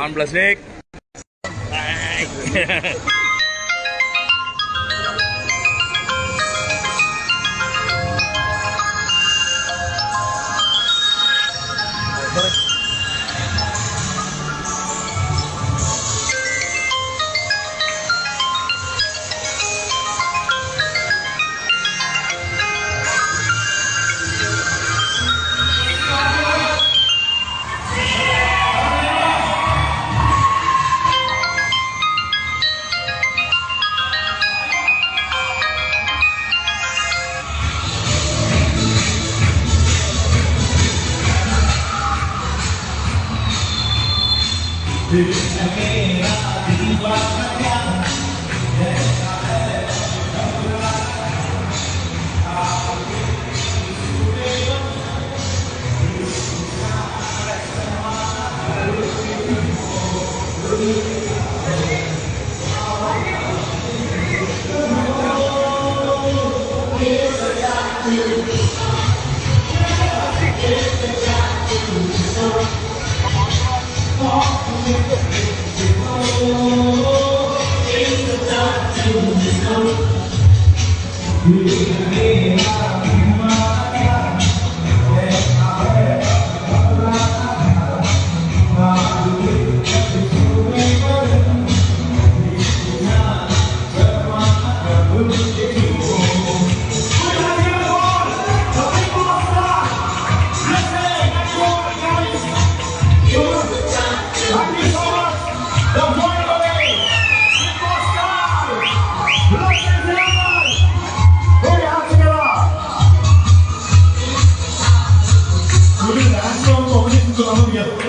Come on, Plastic.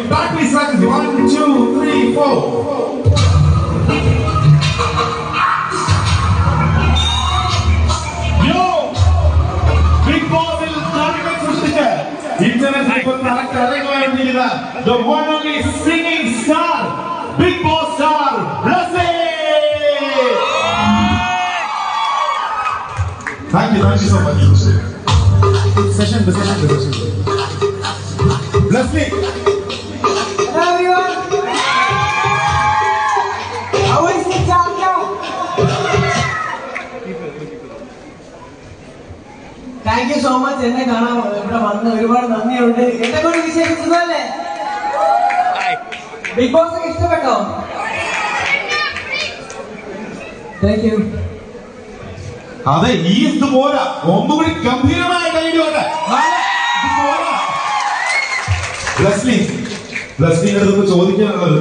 Practice, 1, 2, 3, 4. Yo, Big Boss will the one only singing star, Big Boss star, Leslie. Thank you so much. Session. Leslie. Hello everyone. How is it down now? Thank you so much. എന്നെ കാണാൻ ഇവിടെ വന്ന് ഒരുപാട് നന്ദിയുണ്ട്. എന്നെ കൊണ്ട് വിശേഷിച്ചതല്ലേ? Big boss ഒക്കെ ഇഷ്ടപ്പെട്ടോ? Thank you. അതെ ഈ ഇത് പോരാ, ഒന്നുകൂടി ഗംഭീരമായ കൈയിടുവാണ്. ലെസ്ലിയുടെ അടുത്ത് ചോദിക്കാനുള്ളത്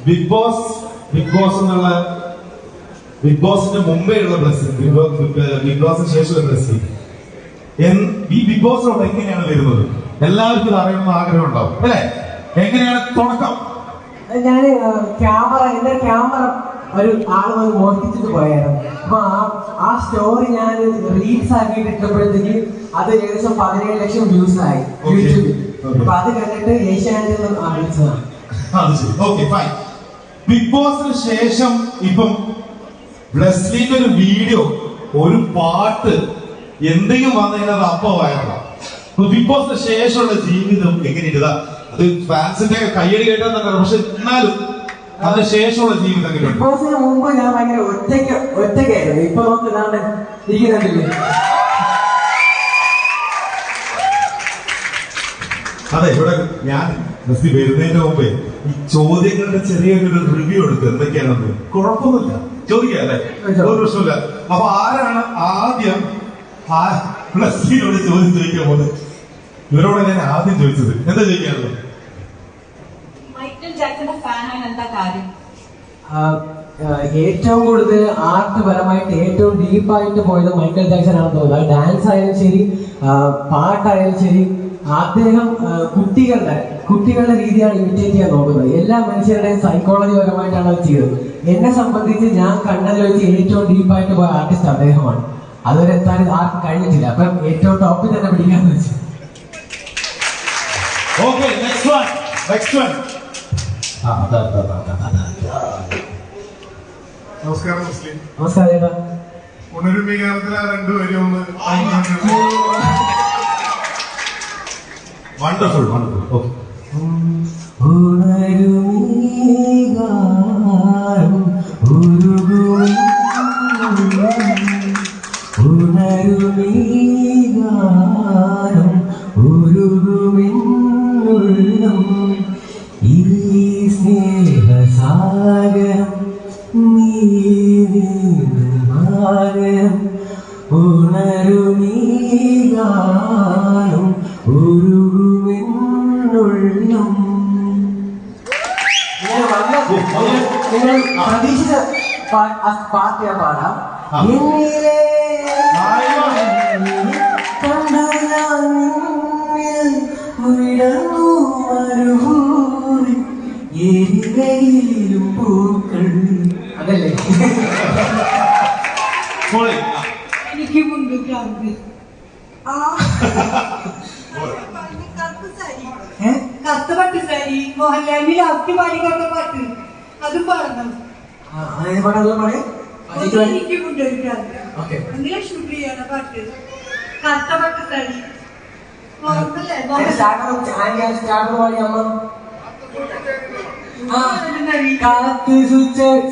ബിഗ് ബോസിന്റെ മുമ്പേ ഉള്ള ബ്ലസ്സിംഗ്, ബിഗ് ബോസിന് ശേഷമുള്ള ബ്ലസ്സിംഗ്, ഈ ബിഗ് ബോസിനോട് എങ്ങനെയാണ് വരുന്നത്? എല്ലാവർക്കും ഇത് അറിയണമെന്ന് ആഗ്രഹം ഉണ്ടാവും അല്ലെ? എങ്ങനെയാണ് തുടക്കം? ഞാൻ എന്റെ ക്യാമറ ഒരു ആള് വന്ന് മോഷ്ടിച്ചിട്ട് പോയായിരുന്നു. അപ്പൊ ആ സ്റ്റോറി ഞാൻ റീൽസ് ആക്കിയിട്ട് ഇട്ടപ്പോഴത്തേക്ക് അത് ഏകദേശം 17 ലക്ഷം വ്യൂസ് ആയി യൂട്യൂബിൽ. അപ്പൊ അത് കണ്ടിട്ട് ഏഷ്യാനെറ്റിൽ നിന്ന് വിളിച്ചതാണ്. ബിഗ് ബോസിന് ശേഷം ഇപ്പം ലെസ്ലിന്റെ ഒരു വീഡിയോ, ഒരു പാട്ട് എന്തെങ്കിലും വന്നതിന് അത് അപ്പമായിരുന്നു. ബിഗ് ബോസിന് ശേഷമുള്ള ജീവിതം എങ്ങനെയുണ്ട്? അത് ഫാൻസിന്റെ കയ്യടി കേട്ടാൽ തന്നെ, പക്ഷെ എന്നാലും അതിന് ശേഷമുള്ള ജീവിതം എങ്ങനെയുണ്ട്? ബിഗ് ബോസിന് മുമ്പ് ഞാൻ ഭയങ്കര ഒറ്റയ്ക്കായിരുന്നു. ഇപ്പൊ നമുക്ക് ഇതാണ്ട് ഇരിക്കുന്നുണ്ടല്ലേ. അതെ, ഇവിടെ ഞാൻ വരുന്നതിന്റെ മുമ്പേ ഈ ചോദ്യങ്ങളുടെ ചെറിയൊരു റിവ്യൂ എടുത്ത് എന്തൊക്കെയാണെന്ന്. കുഴപ്പമൊന്നുമില്ല, ചോദിക്കാം അല്ലെ, ഒരു പ്രശ്നമില്ല. അപ്പൊ ആരാണ് ആദ്യം ലെസ്ലിയോട് ചോദ്യം ചോദിക്കാൻ പോകുന്നത്? ഇവരോട് ഞാൻ ആദ്യം ചോദിച്ചത് എന്താ ചോദിക്കാനുള്ളത്? ഏറ്റവും കൂടുതൽ ആർട്ട് പരമായിട്ട് ഏറ്റവും ഡീപ്പായിട്ട് പോയത് മൈക്കൽ ജാക്സൺ ആണെന്ന് തോന്നുന്നത്. ഡാൻസ് ആയാലും ശരി, പാട്ടായാലും ശരി, അദ്ദേഹം കുട്ടികളുടെ രീതിയാണ് ഇമിറ്റേറ്റ് ചെയ്യാൻ നോക്കുന്നത്. എല്ലാ മനുഷ്യരുടെയും സൈക്കോളജി പരമായിട്ടാണ് അത് ചെയ്തത്. എന്നെ സംബന്ധിച്ച് ഞാൻ കണ്ടതിൽ വെച്ച് ഏറ്റവും ഡീപ്പായിട്ട് പോയ ആർട്ടിസ്റ്റ് അദ്ദേഹമാണ്. അതുവരെ എത്താൻ ആർക്കും കഴിഞ്ഞിട്ടില്ല. അപ്പം ഏറ്റവും ടോപ്പിൽ തന്നെ പിടിക്കാന്ന് വെച്ചു. നമസ്കാരം മുസ്ലിം. നമസ്കാരം ചേട്ടാ. ഉണരുമീകാരത്തിലെ രണ്ടുപേരും ഒന്ന് വണ്ടർഫുൾ. ഓക്കെ. ഉണരുമീകാനും ഉരുകുമെന്നുള്ളം. നിങ്ങൾ പ്രതീക്ഷിച്ച പാട്ട് ഞാൻ പാടാം. എന്നിലെ കണ്ടു ഞാൻ നിന്നിൽ വിടർന്നു മരുഭൂമി എരികയിലും പൂക്കൾ. അതല്ലേ എനിക്ക് മുൻപ് കത്ത് പട്ട് സാരി മോഹൻലാലിൽ ആക്കി പാടിക്കൊണ്ട പാട്ട് അതും പാടണം. എനിക്ക് കൊണ്ടുവരിക്കാറുണ്ട് അങ്ങനെ ഷൂട്ട് ചെയ്യണ പാട്ട് കത്ത പട്ട് സാരി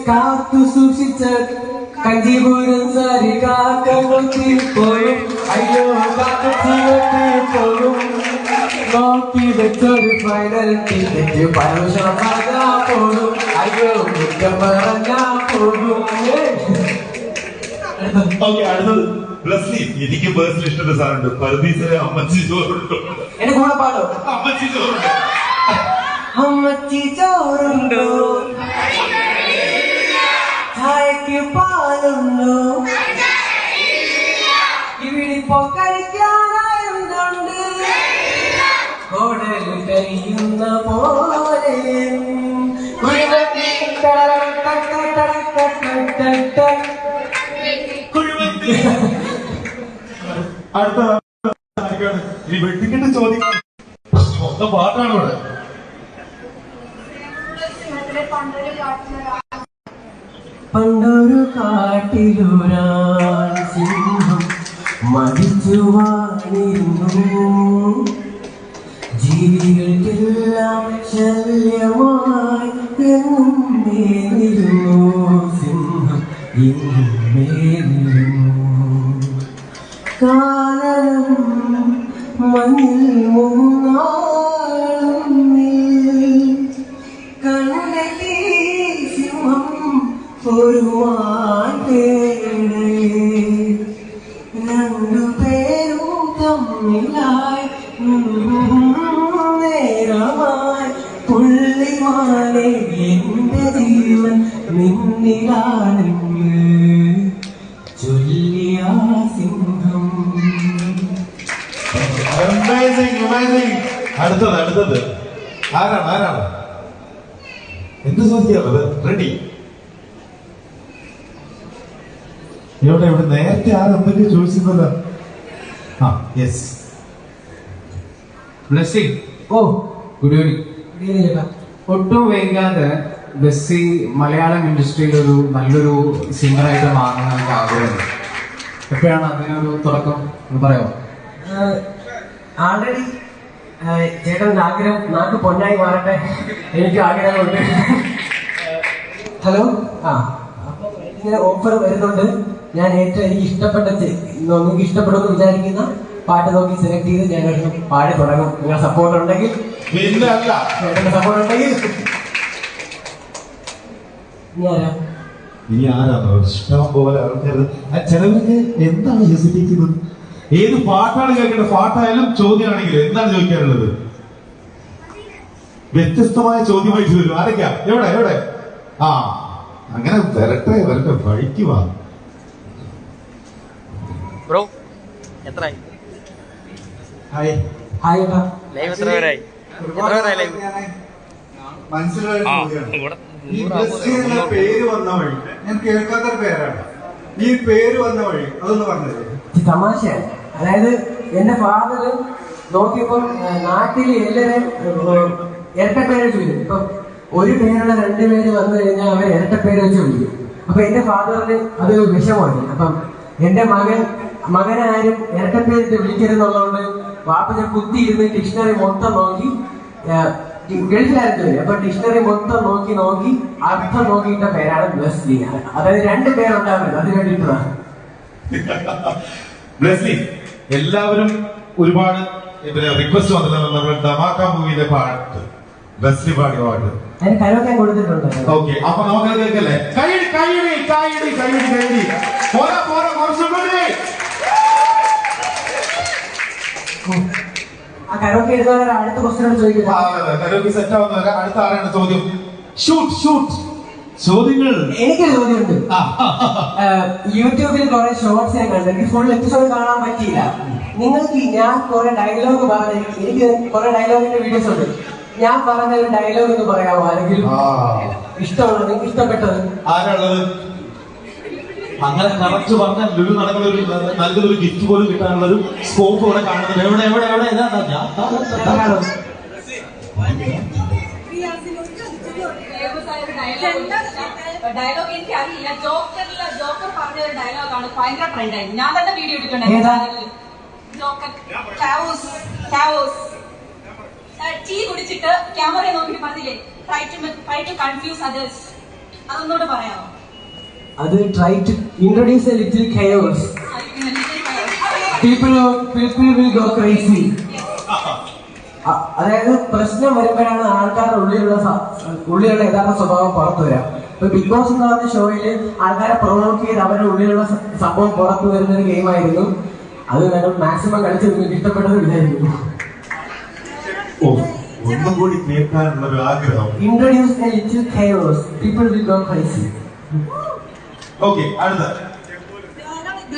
കാത്തു സൂക്ഷിച്ച കഞ്ചിപുരം സാരി കാക്കത്തിൽ പോയും അയ്യോ കാക്കത്തിൽ നോക്കി വെച്ചൊരു ഫൈനൽ ടിക്കറ്റ് പരമശം പറഞ്ഞാ പോലും അയ്യോ കുറ്റം പറഞ്ഞാ പോലും. അടുത്തത് ബ്ലസ്ലി. എനിക്ക് പേഴ്സണൽ ഇഷ്ടമുള്ള സാറുണ്ട്. പരദീസിലെ അമ്മച്ചി ചോറുണ്ടോ? എന്റെ കൂടെ പാടോ? അമ്മച്ചി ചോറുണ്ടോ? അമ്മച്ചി ചോറുണ്ടോ, ചായക്ക് പാലുണ്ടോ, ഇവിടിപ്പോ കഴിക്കാനായുണ്ട്, കോടൽ കഴിയുന്ന പോലെ അടുത്ത ഈ വെട്ടിക്കിട്ട് ചോദിക്കാൻ മൊത്തം പാട്ടാണ് ഇവിടെ. പണ്ടൊരു കാട്ടിലൊരാൾ സിംഹം മരിച്ചു വാണിരുന്നു, ജീവികൾക്കെല്ലാം ശല്യമായി എന്നും മേലിരുന്നു, സിംഹം ഇന്നും മേലിരുന്നു. കാലം മണ്ണിൽ മൂന്നാളും കണ്ണെത്തി സിംഹം ഒരു മാറ്റേടെ, രണ്ടുപേരും തമ്മിലായി നേരമായി പുള്ളിമാനെ എന്റെ ജീവൻ നിന്നിലാണെന്ന് ചൊല്ലിയ സിംഹം. അടുത്തത് ആരാണ് എന്ത് ചോദിക്കാറുള്ളത്? റെഡി? ഇവിടെ നേരത്തെ ആരെന്തൊക്കെ ചോദിച്ചിരുന്നല്ലോ. ആ യെസ് ബ്ലെസ്സിങ്. ഓ ഗുഡ് ഈവനിങ്. ചേട്ടാ, ഒട്ടും വൈകാതെ ബ്ലെസ്സി മലയാളം ഇൻഡസ്ട്രിയിൽ ഒരു നല്ലൊരു സിംഗറായിട്ട് മാറാൻ നമുക്ക് ആഗ്രഹമുണ്ട്. എപ്പോഴാണ് അതിനൊരു തുടക്കം എന്ന് പറയാമോ? ആൾറെഡി ചേട്ടൻ്റെ ആഗ്രഹം നാക്ക് പൊന്നായി മാറട്ടെ, എനിക്ക് ആഗ്രഹമുണ്ട്. ഹലോ, അപ്പൊ ഇങ്ങനെ ഓഫർ വരുന്നുണ്ട്. ഞാൻ ഏറ്റവും എനിക്ക് ഇഷ്ടപ്പെട്ട നിങ്ങൾക്ക് ഇഷ്ടപ്പെടുമെന്ന് വിചാരിക്കുന്ന പാട്ട് നോക്കി സെലക്ട് ചെയ്ത് ഞാൻ പാടി തുടങ്ങും. നിങ്ങളുടെ സപ്പോർട്ട് ഉണ്ടെങ്കിൽ, ചേട്ടന്റെ സപ്പോർട്ട് ഉണ്ടെങ്കിൽ. ഇനി ആരാണോ ഇഷ്ടം പോലെ ആൾക്കാർ ചിലവർക്ക് എന്താണ് ഹെസിറ്റേറ്റ്? ഏത് പാട്ടാണ് കേൾക്കേണ്ടത്? പാട്ടായാലും ചോദ്യമാണെങ്കിലും എന്താണ് ചോദിക്കാനുള്ളത്? വ്യത്യസ്തമായ ചോദ്യമായിട്ട് വരും. ആരൊക്കെയാ? എവിടെ? ആ അങ്ങനെ വരട്ടെ വഴിക്ക് വാ. ബ്രോ എത്രയായി ഹായ് ഏട്ടാ. ലൈവ് എത്ര പേരായി? മനസ്സിലായ ഈ ബ്ലെസ്സി എന്ന പേര് വന്ന വഴി ഞാൻ കേൾക്കാത്തൊരു പേരാണ്. ഈ പേര് വന്ന വഴി അതൊന്ന് പറഞ്ഞത്. തമാശയാണ്. അതായത് എന്റെ ഫാദർ നോക്കിയപ്പോ നാട്ടില് എല്ലാവരും ഇരട്ടപ്പേര് വെച്ച് വിളിക്കും. ഇപ്പൊ ഒരു പേരുള്ള രണ്ടുപേര് വന്നു കഴിഞ്ഞാൽ അവർ ഇരട്ടപ്പേര് വെച്ച് വിളിക്കും. അപ്പൊ എന്റെ ഫാദറിന് അത് വിഷമമായി. അപ്പം എന്റെ മകനാരും ഇരട്ടപ്പേരിട്ട് വിളിക്കരുതെന്നുള്ളതുകൊണ്ട് വാപ്പച്ചൻ കുത്തിയിരുന്ന് ഡിക്ഷണറി മൊത്തം നോക്കി, ഗൾഫിലായിരുന്നു. അപ്പൊ ഡിക്ഷണറി മൊത്തം നോക്കി അർത്ഥം നോക്കിയിട്ട പേരാണ് ബ്ലെസ്ലി. അതായത് രണ്ട് പേരുണ്ടാവില്ല, അത് വേണ്ടിയിട്ടാണ്. ബ്ലെസ്ലി, എല്ലാവരും ഒരുപാട് റിക്വസ്റ്റ് വന്നിട്ടുണ്ട്. നമ്മുടെ ധമാക്ക മൂവിയിലെ പാട്ട് ബ്ലെസ്ലി പാടിയ പാട്ട് അതിന് കരോക്കെ കൊടുത്തിട്ടുണ്ട്. ഓക്കെ, അപ്പൊ നമുക്കത് കേൾക്കല്ലേ? കൈയടി കരോക്കെ എഴുതുന്നവരെ അടുത്ത ക്വസ്റ്റ്യനോട് ചോദിക്കില്ല. സെറ്റ് ആവുന്നവരെ അടുത്ത ആരാണ് ചോദ്യം? ഷൂട്ട് ഷൂട്ട് ചോദ്യങ്ങൾ. എനിക്കൊരു ചോദ്യമുണ്ട്. യൂട്യൂബിൽ കുറെ ഷോർട്സ് ഞാൻ കണ്ടു. എനിക്ക് ഫുൾ എപ്പിസോഡ് കാണാൻ പറ്റിയില്ല. നിങ്ങൾക്ക് ഞാൻ കുറെ ഡയലോഗ് പറഞ്ഞ എനിക്ക് കുറെ ഡയലോഗിന്റെ വീഡിയോസ് ഉണ്ട്. ഞാൻ പറഞ്ഞ ഒരു ഡയലോഗ് എന്ന് പറയാമോ? ആരെങ്കിലും ഇഷ്ടമുള്ളത്, നിങ്ങൾക്ക് ഇഷ്ടപ്പെട്ടത് ആരാളുള്ളത്? അങ്ങനെ കറക്റ്റ് പറഞ്ഞാൽ ലുലു നല്ലൊരു ഗിഫ്റ്റ് പോലും കിട്ടാനുള്ള ഒരു സ്കോപ്പ് ഇവിടെ കാണുന്നുണ്ട്. എവിടെ എവിടെ എവിടെ ഏതാ ഞാൻ ഡയലോഗ് എനിക്ക് അറിയില്ല. ജോക്കർ പറഞ്ഞ ഒരു ഡയലോഗാണ് ഭയങ്കര ട്രെൻഡായി. ഞാൻ തന്നെ വീഡിയോ എടുക്കണ്ടേ. ജോക്കർ ടീ കുടിച്ചിട്ട് ക്യാമറയെ നോക്കിട്ട് പറഞ്ഞില്ലേ, ട്രൈ ടു കൺഫ്യൂസ് അതേഴ്സ്. അതൊന്നോട് പറയാമോ? അത് try to introduce a little chaos. People will go crazy. അതായത് പ്രശ്നം വരുമ്പോഴാണ് ആൾക്കാരുടെ ഉള്ളിലുള്ള യഥാർത്ഥ സ്വഭാവം പുറത്തു വരാം. ഇപ്പൊ ബിഗ് ബോസ് എന്ന് പറഞ്ഞ ഷോയില് ആൾക്കാരെ പ്രൊവോക്ക് ചെയ്ത് അവരുടെ ഉള്ളിലുള്ള സംഭവം പുറത്തു വരുന്ന ഒരു ഗെയിമായിരുന്നു അത്. ഞങ്ങൾ മാക്സിമം കളിച്ച് നിങ്ങൾക്ക് ഇഷ്ടപ്പെട്ടത് വിചാരിക്കുന്നു. ഒന്നും കൂടി കേൾക്കാനുള്ള ഒരു ആഗ്രഹം. Introduce a little chaos. People will go crazy. Okay, അടുത്ത.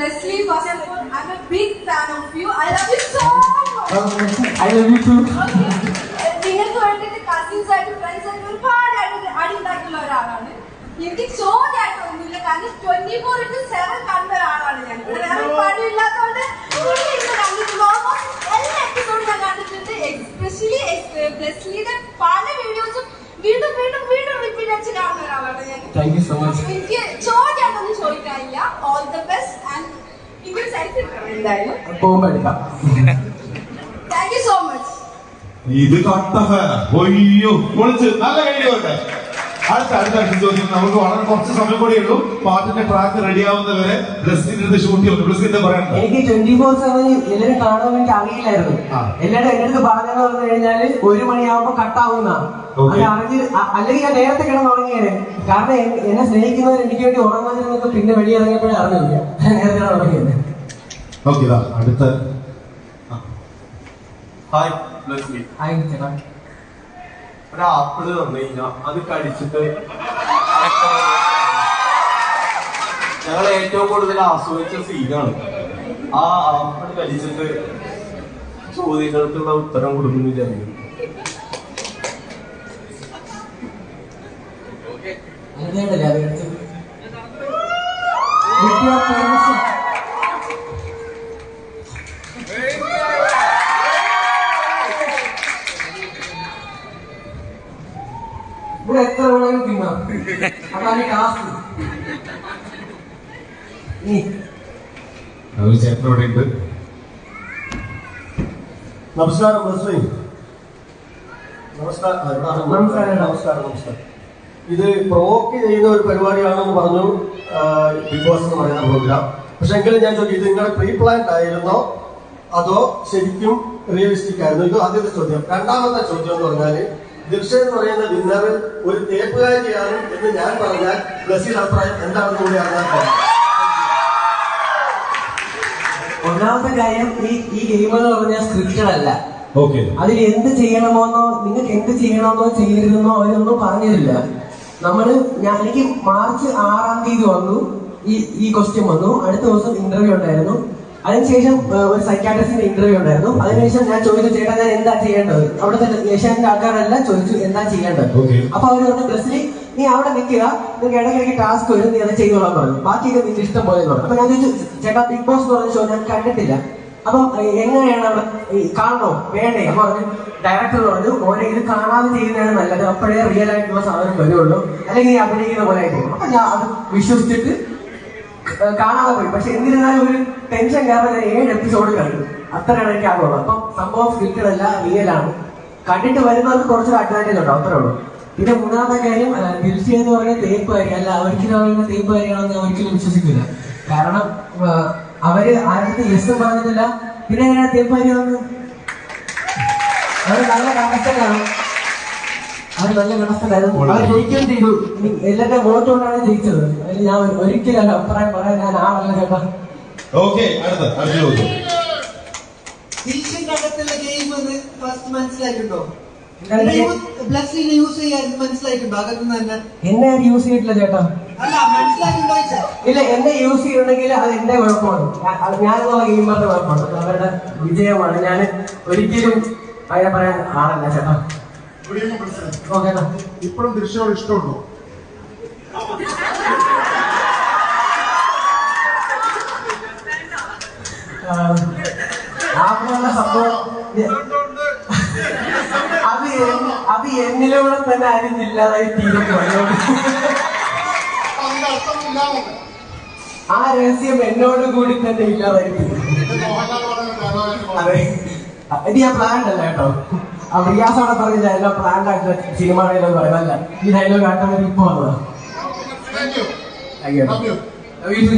Leslie, first of all, I'm a big fan of you. I love you so much. I love you too. നിങ്ങൾക്ക് വേണ്ടിയിട്ട് കസിൻസ് ആയിട്ട് ഫ്രണ്ട്സ് ആയിട്ട് ഒരുപാട് അടിയുണ്ടായിട്ടുള്ള ഒരാളാണ്. എനിക്ക് ചോദ്യമായിട്ടൊന്നുമില്ല, കാരണം 24/7 കണ്ട ഒരാളാണ് ഞാൻ. ഇവിടെ വേറെ പണിയില്ലാത്തതുകൊണ്ട് ഓൾമോസ്റ്റ് എല്ലാ എപ്പിസോഡും ഞാൻ കണ്ടിട്ടുണ്ട്. എസ്പെഷ്യലി ബ്ലെസ്ലിയുടെ പല വീഡിയോസും വീണ്ടും വീണ്ടും വീണ്ടും റിപ്പീറ്റ് അടിച്ച് കാണുന്ന ഒരാളാണ് ഞാൻ. Thank you so much. എനിക്ക് ചോദ്യമായിട്ടൊന്നും ചോദിക്കാനില്ല. ഓൾ ദ ബെസ്റ്റ് ആൻഡ് എനിക്ക് സെൽഫി എടുക്കണം എന്തായാലും. പോകുമ്പോ എടുക്കാം. Thank you so much. ഇത് കട്ട ഫാനാ. ഒയ്യോ പൊളിച്ച് നല്ല വീഡിയോ ഉണ്ട്. അടുത്ത ചോദ്യം. നമുക്ക് വളരെ കുറച്ച് സമയം കൂടെ ഉള്ളൂ. പാട്ടിന്റെ ട്രാക്ക് റെഡി ആവുന്നവരെ ബ്ലസ്സിന്റെ ഷൂട്ട് ചെയ്യുന്നു. ബ്ലസ്സിന്റെ പറയാനുണ്ട്. എനിക്ക് 24/7 എല്ലാവരും കാണുമെന്ന് എനിക്ക് അറിയില്ലായിരുന്നു. എല്ലാവരും എന്റെ അടുത്ത് പറഞ്ഞെന്ന് പറഞ്ഞു കഴിഞ്ഞാല് 1 മണിയാവുമ്പോ കട്ടാവുന്ന അത് അറിഞ്ഞ്, അല്ലെങ്കിൽ ഞാൻ നേരത്തെ കിടന്ന് ഉറങ്ങിയത്. കാരണം എന്നെ സ്നേഹിക്കുന്നവർ എനിക്ക് വേണ്ടി ഉറങ്ങുന്നതിനൊക്കെ പിന്നെ വെളിയിറങ്ങിയപ്പോഴേ അറിഞ്ഞില്ല. നേരത്തെ ഉറങ്ങിയത്. ഓക്കെ, അടുത്ത. ഹായ് ബ്ലെസ്ലി. ഹായ് ചേട്ടാ. ഒരു ആപ്പിള് തന്നു കഴിഞ്ഞാൽ അത് കടിച്ചിട്ട് ഞങ്ങൾ ഏറ്റവും കൂടുതൽ ആസ്വദിച്ച സീനാണ്. ആ ആപ്പിള് കടിച്ചിട്ട് ചോദ്യങ്ങൾക്കുള്ള ഉത്തരം കൊടുക്കുന്നു വിചാരിക്കുന്നു. അങ്ങനെയല്ലേ അത് കഴിച്ചത്? ഇവിടെ എത്ര വേണമെങ്കിലും തിന്നാം. അതാണ് ടാസ്ക്. ചേട്ടൻ ഇവിടെ ഉണ്ട്. നമസ്കാരം ബ്ലെസ്ലി. നമസ്കാരം. ഇത് പ്രൊവോക്ക് ചെയ്യുന്ന ഒരു പരിപാടിയാണെന്ന് പറഞ്ഞു ബിഗ് ബോസ് എന്ന് പറയുന്ന പ്രോഗ്രാം. പക്ഷെ എങ്കിലും ഞാൻ ചോദിക്കും, ഇത് നിങ്ങളുടെ പ്രീ പ്ലാൻഡ് ആയിരുന്നോ അതോ ശരിക്കും റിയലിസ്റ്റിക് ആയിരുന്നു? ഇത് ആദ്യത്തെ ചോദ്യം. രണ്ടാമത്തെ ചോദ്യം എന്ന് പറഞ്ഞാല്, ദിൽഷ എന്ന് പറയുന്ന വിന്നർ ഒരു തേപ്പുകാരിയാണ് എന്ന് ഞാൻ പറഞ്ഞാൽ ബ്ലെസ്സിയുടെ അഭിപ്രായം എന്താണെന്ന് കൂടി അറിയാൻ. ഒന്നാമത്തെ കാര്യം, ഈ ഗെയിം എന്ന് പറഞ്ഞാൽ സ്ക്രിപ്റ്റഡ് അല്ല. അതിൽ എന്ത് ചെയ്യണമെന്നോ നിങ്ങൾക്ക് എന്ത് ചെയ്യണമെന്നോ ചെയ്യരുതെന്നോ അവരൊന്നും പറഞ്ഞിട്ടില്ല. എനിക്ക് മാർച്ച് 6-ാം തീയതി വന്നു ഈ ക്വസ്റ്റ്യൻ വന്നു. അടുത്ത ദിവസം ഇന്റർവ്യൂ ഉണ്ടായിരുന്നു. അതിനുശേഷം ഒരു സൈക്കാട്രിസ്റ്റിന്റെ ഇന്റർവ്യൂ ഉണ്ടായിരുന്നു. അതിനുശേഷം ഞാൻ ചോദിച്ചു, ചേട്ടാ ഞാൻ എന്താ ചെയ്യേണ്ടത്? അവിടുത്തെ ഏഷ്യാനിന്റെ ആൾക്കാരെല്ലാം ചോദിച്ചു എന്താ ചെയ്യേണ്ടത്. അപ്പൊ അവര് പറഞ്ഞു, ബ്ലെസ്ലി നീ അവിടെ നിൽക്കുക, നിങ്ങൾക്ക് ഇടയ്ക്കിടയ്ക്ക് ടാസ്ക് വരും, നീ അത് ചെയ്തോളാൻ പറഞ്ഞു. ബാക്കിയൊക്കെ നിന്റെ ഇഷ്ടം പോലെ പറഞ്ഞു. അപ്പൊ ഞാൻ ചോദിച്ചു, ചേട്ടാ ബിഗ് ബോസ് എന്ന് പറഞ്ഞ ഷോ ഞാൻ കണ്ടിട്ടില്ല, അപ്പം എങ്ങനെയാണ് അവിടെ കാണണോ വേണ്ടേ? അപ്പൊ പറഞ്ഞു, ഡയറക്ടർ പറഞ്ഞു, ഓരോ ഇത് കാണാതെ ചെയ്യുന്നതാണ് നല്ലത്, അപ്പോഴേ റിയൽ ആയിട്ടുള്ള സാധനം വരുള്ളൂ, അല്ലെങ്കിൽ അഭിനയിക്കുന്ന പോലെ ആയിട്ട്. അപ്പൊ ഞാൻ അത് വിശ്വസിച്ചിട്ട് കാണാതെ പോയി. പക്ഷെ എന്നിരുന്നാലും ഒരു ടെൻഷൻ കാരണം ഞാൻ 7 എപ്പിസോഡ് കണ്ടു. അത്രയാണ് എനിക്ക് ആഗ്രഹം. അപ്പം സംഭവം സ്ക്രിപ്റ്റഡ് അല്ല, റിയൽ ആണ്. കണ്ടിട്ട് വരുന്നവർക്ക് കുറച്ചൊരു അഡ്വാൻറ്റേജ് ഉണ്ടോ, അത്രേ ഉള്ളൂ. പിന്നെ മൂന്നാമത്തെ കാര്യം, ദിൽഷ എന്ന് പറഞ്ഞ തേപ്പുകാരി അല്ല, ഒരിക്കലും അവരുടെ തേപ്പുകാരിയാണെന്ന് ഞാൻ ഒരിക്കലും വിശ്വസിക്കില്ല. കാരണം അവര് ആരുടെ യെസും പറഞ്ഞിട്ടില്ല. പിന്നെ എങ്ങനെയാ തേപ്പുകാരിയാണെന്ന്? അവർ നല്ല കണ്ടസ്റ്റന്റാണ്. അവർ നല്ല കണ്ടസ്റ്റന്റായിരുന്നു. അവർ ജയിക്കുകയും ചെയ്തു. എല്ലാവരുടെ വോട്ട് കൊണ്ടാണ് ജയിച്ചത്. അതിൽ ഞാൻ ഒരിക്കലും അഭിപ്രായം പറയാൻ ഞാൻ ആളല്ല ചേട്ടാ. ഓക്കെ, അടുത്ത ചോദ്യം. ഡിവിഷന്റെ ഗെയിം എന്ന് ഫസ്റ്റ് മനസ്സിലായിട്ടുണ്ടോ? എന്താണ് ബ്ലസ്സിനെ യൂസ് ചെയ്യാൻ മനസ്സിലായിട്ടുണ്ടോ? അകത്തുനിന്ന് തന്നെ എന്നെ യൂസ് ചെയ്തിട്ടില്ല ചേട്ടാ. അല്ല മനസ്സിലായിട്ടുണ്ടോ? ഇല്ല, എന്നെ യൂസ് ചെയ്യണമെങ്കിൽ അത് എന്റെ കുഴപ്പമാണ്. ഞാനെന്നുള്ള ഗെയിമറിന്റെ കുഴപ്പമാണ്, അവരുടെ വിജയമാണ്. ഞാൻ ഒരിക്കലും അങ്ങനെ പറയാൻ ആളല്ല ചേട്ടാ. ഓക്കെ ഇപ്പോഴും ദൃശ്യോട് ഇഷ്ടമുണ്ടോ? ആപ്പിലുള്ള സംഭവം അത് എന്നിലൂടെ തന്നെ ആരും ഇല്ലാതായി തീരുന്നു. ആ രഹസ്യം എന്നോട് കൂടി തന്നെ ഇല്ലാതായി തീരും. അതെ, ഇത് ഞാൻ പ്ലാൻ അല്ല കേട്ടോ. ആ റിയാസോടെ പറഞ്ഞ എല്ലാം പ്ലാൻ ആയിട്ടുള്ള സിനിമ ഡയലോഗ് പറയുന്നല്ല. ഈ ഡയലോഗ് ആക്കാൻ വേണ്ടി ഇപ്പൊ വന്നതാ.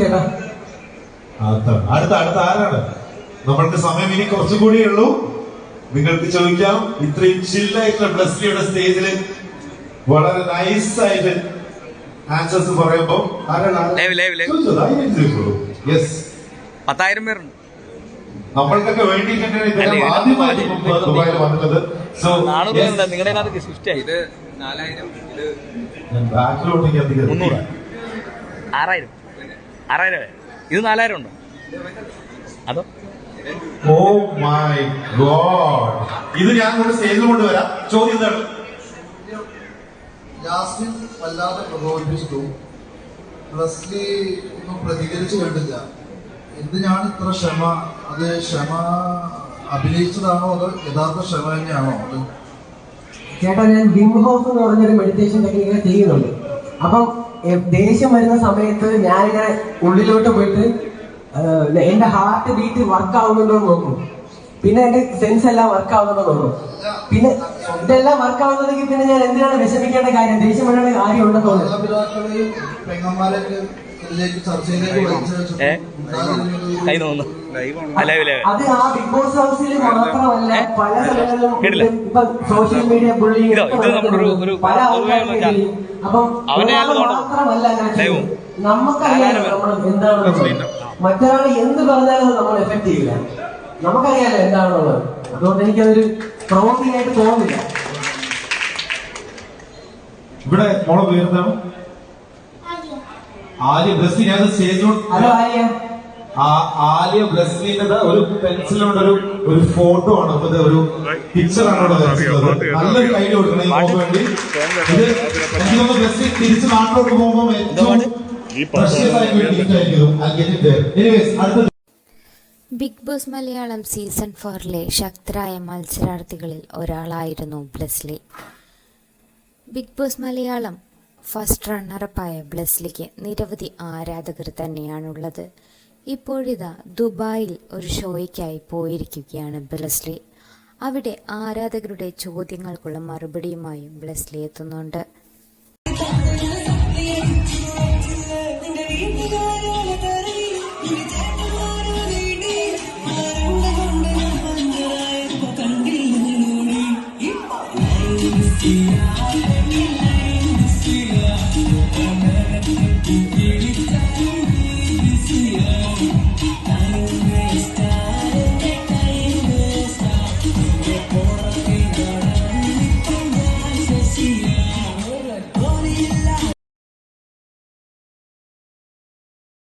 ചേട്ടാ അടുത്ത ആരാണ്? നമ്മൾക്ക് സമയം ഇനി കുറച്ചുകൂടിയേ ഉള്ളൂ. നിങ്ങൾക്ക് ചോദിക്കാം. ഇത്രയും ചില്ലായിട്ടുള്ള ബ്ലസ്ലിയുടെ സ്റ്റേജിൽ വളരെ നൈസായിട്ട് ആൻസേഴ്സ് പറയുമ്പോ യെസ് 10,000 പേരുണ്ട്. നമ്മൾക്കൊക്കെ വേണ്ടിയിട്ടാണ് ആദ്യമായിട്ട് ദുബായിൽ വന്നിട്ടത്. സോ നിങ്ങളുടെ സ്വിഫ്റ്റ് ഇത് 4,000, ഇത് ബാക്കിലോട്ടേക്ക് 300, 6,000 ഇത് 4,000 ഉണ്ടോ? അതോ ഓ മൈ ഗോഡ്, ഇത് ഞാൻ ഒരു സ്റ്റേജിൽ കൊണ്ടുവരാം. ചോദ്യം എന്താണ്? യാസ്മിൻ വല്ലാതെ പ്രകോപിപ്പിച്ചിട്ടു. ബ്ലസ്ലി ഒന്നും പ്രതികരിച്ചു കണ്ടില്ല. എന്തിനാണ് ഇത്ര ക്ഷമ? അത് ക്ഷമ അഭിനയിച്ചതാണോ അതോ യഥാർത്ഥ ക്ഷമ തന്നെയാണോ? അത് ചേട്ടാ, ഞാൻ വിം ഹോഫ് എന്ന് പറഞ്ഞൊരു മെഡിറ്റേഷൻ ടെക്നിക്ക് ചെയ്യുന്നുണ്ട്. അപ്പം ദേഷ്യം വരുന്ന സമയത്ത് ഞാനിങ്ങനെ ഉള്ളിലോട്ട് പോയിട്ട് എന്റെ ഹാർട്ട് ബീറ്റ് വർക്ക് ആവുന്നുണ്ടോ എന്ന് നോക്കും. പിന്നെ എന്റെ സെൻസ് എല്ലാം വർക്ക് ആവുന്നുണ്ടോ നോക്കും. പിന്നെ ഇതെല്ലാം വർക്ക് ആവുന്നതെങ്കിൽ പിന്നെ ഞാൻ എന്തിനാണ് വിഷമിക്കേണ്ട കാര്യം? ദേഷ്യം വരേണ്ട കാര്യം ഉണ്ടെന്ന് തോന്നുന്നു. മാതാപിതാക്കളെയും പെങ്ങന്മാരെയൊക്കെ ഇതിലേക്ക് ചർച്ചയിലേക്ക് അത് ആ ബിഗ് ബോസ് ഹൗസിൽ മാത്രമല്ല, പല സ്ഥലങ്ങളിലും ഇപ്പൊ സോഷ്യൽ മീഡിയ ബുള്ളിങ് പല ആൾക്കാരും. അപ്പം മാത്രമല്ല നമുക്കറിയാലോ നമ്മൾ എന്താണെന്ന്. മറ്റൊരാൾ എന്ത് പറഞ്ഞാലും അത് നമ്മൾ എഫക്ട് ചെയ്യില്ല. നമുക്കറിയാലോ എന്താണെന്നുള്ളത്. അതുകൊണ്ട് എനിക്കതൊരു പ്രവൃത്തിയായിട്ട് ആയിട്ട് തോന്നുന്നില്ല. ഇവിടെ മോളെ പേരെന്താണ്? ആര്യ ബ്ലസ്സി. ഞാൻ സ്റ്റേജിലോട്ട് ഹലോ ആര്യ. ആര്യ ബ്ലസ്സിന്റെ ഒരു പെൻസിലുണ്ട്, ഒരു ഫോട്ടോ ആണ്. അപ്പൊ ഒരു പിക്ചറാണ് ഇവിടെ വരച്ചിട്ടുള്ളത്. നല്ലൊരു കൈ കൊടുക്കണം ഈ മോക്ക് വേണ്ടി. ഇത് എനിക്ക് തോന്നുന്നു ബ്ലസ്സി തിരിച്ച് നാട്ടിലോട്ട് പോകുമ്പോൾ ഏറ്റവും ബിഗ് ബോസ് മലയാളം സീസൺ 4-ലെ ശക്തരായ മത്സരാർത്ഥികളിൽ ഒരാളായിരുന്നു Blesslee. Big boss Malayalam first റണ്ണറപ്പായ ബ്ലസ്ലിക്ക് നിരവധി ആരാധകർ തന്നെയാണുള്ളത്. ഇപ്പോഴിതാ ദുബായിൽ ഒരു ഷോയ്ക്കായി പോയിരിക്കുകയാണ് ബ്ലസ്ലി. അവിടെ ആരാധകരുടെ ചോദ്യങ്ങൾക്കുള്ള മറുപടിയുമായും ബ്ലസ്ലി എത്തുന്നുണ്ട്.